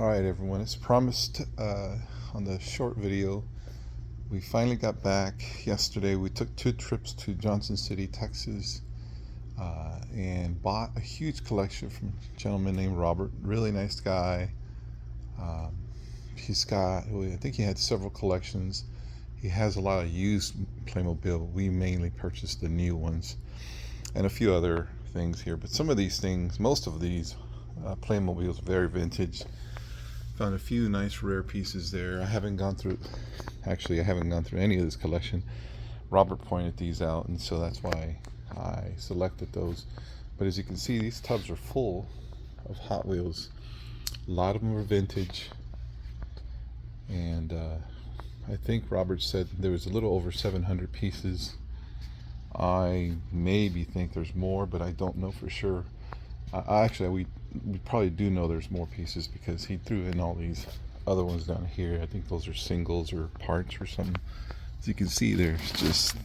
Alright everyone, as promised on the short video, we finally got back yesterday. We took 2 trips to Johnson City, Texas, and bought a huge collection from a gentleman named Robert. Really nice guy. Um, I think he had several collections. He has a lot of used Playmobil. We mainly purchased the new ones and a few other things here. But some of these things, most of these Playmobiles, very vintage. Found a few nice rare pieces there. I haven't gone through any of this collection. Robert pointed these out, and so that's why I selected those. But as you can see, these tubs are full of Hot Wheels. A lot of them are vintage, and I think Robert said there was a little over 700 pieces. I maybe think there's more, but I don't know for sure. Actually, we probably do know there's more pieces because he threw in all these other ones down here. I think those are singles or parts or something. As you can see, there's just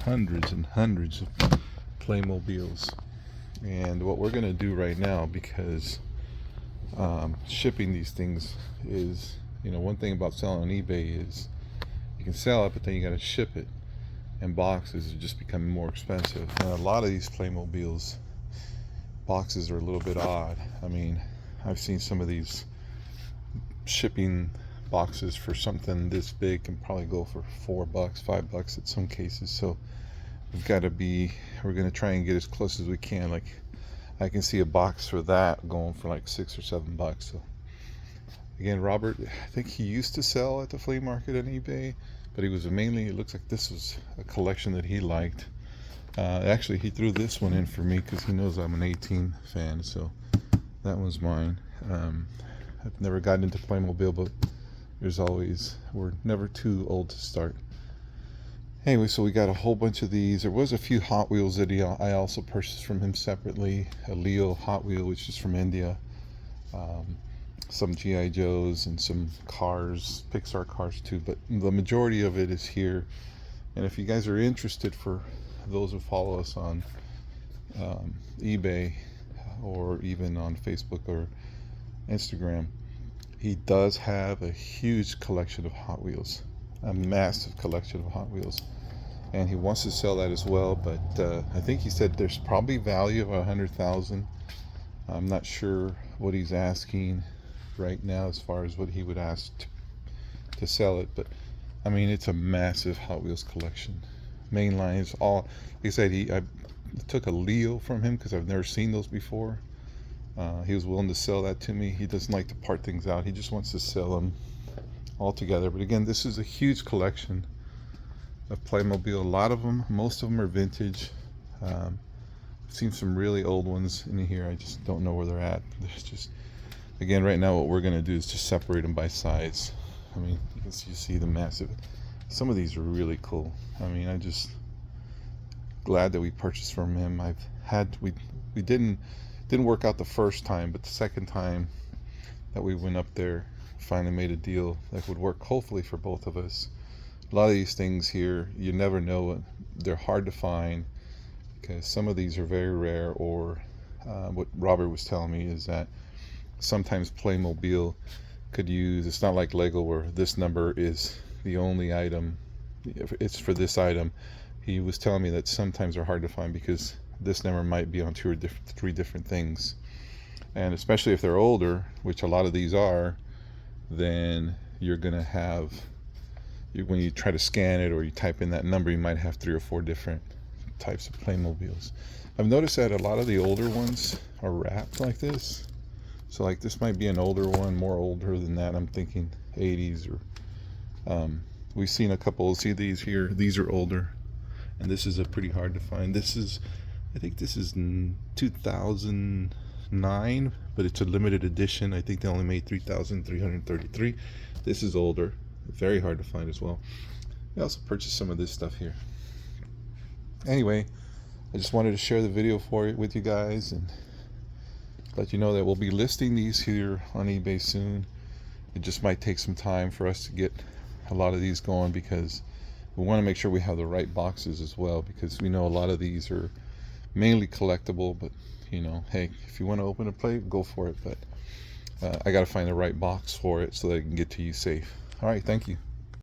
hundreds and hundreds of Playmobiles. And what we're going to do right now, because shipping these things is, one thing about selling on eBay is you can sell it, but then you got to ship it. And boxes are just becoming more expensive. And a lot of these Playmobiles boxes are a little bit odd. I mean, I've seen some of these shipping boxes for something this big can probably go for $4, $5 in some cases. So we're going to try and get as close as we can. Like, I can see a box for that going for like $6 or $7. So again, Robert, I think he used to sell at the flea market on eBay, but he was mainly, it looks like this was a collection that he liked. Actually, he threw this one in for me because he knows I'm an 18 fan, so that one's mine. I've never gotten into Playmobil, but we're never too old to start. Anyway, so we got a whole bunch of these. There was a few Hot Wheels that I also purchased from him separately. A Leo Hot Wheel, which is from India. Some G.I. Joes and some cars, Pixar cars too, but the majority of it is here. And if you guys are interested, for those who follow us on eBay or even on Facebook or Instagram, he does have a huge collection of Hot Wheels, a massive collection of Hot Wheels, and he wants to sell that as well. But I think he said there's probably value of 100,000. I'm not sure what he's asking right now as far as what he would ask to sell it, but I mean, it's a massive Hot Wheels collection. Main lines, all, like I said, I took a Leo from him because I've never seen those before. He was willing to sell that to me. He doesn't like to part things out. He just wants to sell them all together. But again, this is a huge collection of Playmobil. A lot of them, most of them are vintage. I've seen some really old ones in here. I just don't know where they're at. There's just, again, right now what we're going to do is just separate them by size. I mean, you see the massive. Some of these are really cool. I mean, I'm just glad that we purchased from him. We didn't work out the first time, but the second time that we went up there, finally made a deal that would work hopefully for both of us. A lot of these things here, you never know. They're hard to find because some of these are very rare, or what Robert was telling me is that sometimes Playmobil could use, it's not like Lego where this number is the only item, it's for this item. He was telling me that sometimes they're hard to find because this number might be on 2 or 3 different things, and especially if they're older, which a lot of these are, then you're gonna have, when you try to scan it or you type in that number, you might have 3 or 4 different types of Playmobiles. I've noticed that a lot of the older ones are wrapped like this. So like this might be an older one, more older than that. I'm thinking 80s or we've seen a couple. See these here? These are older, and this is a pretty hard to find. I think this is 2009, but it's a limited edition. I think they only made 3,333. This is older, very hard to find as well. I also purchased some of this stuff here. Anyway, I just wanted to share the video with you guys and let you know that we'll be listing these here on eBay soon. It just might take some time for us to get a lot of these going because we want to make sure we have the right boxes as well, because we know a lot of these are mainly collectible, but hey, if you want to open a plate, go for it. But I got to find the right box for it so that I can get to you safe. All right, thank you.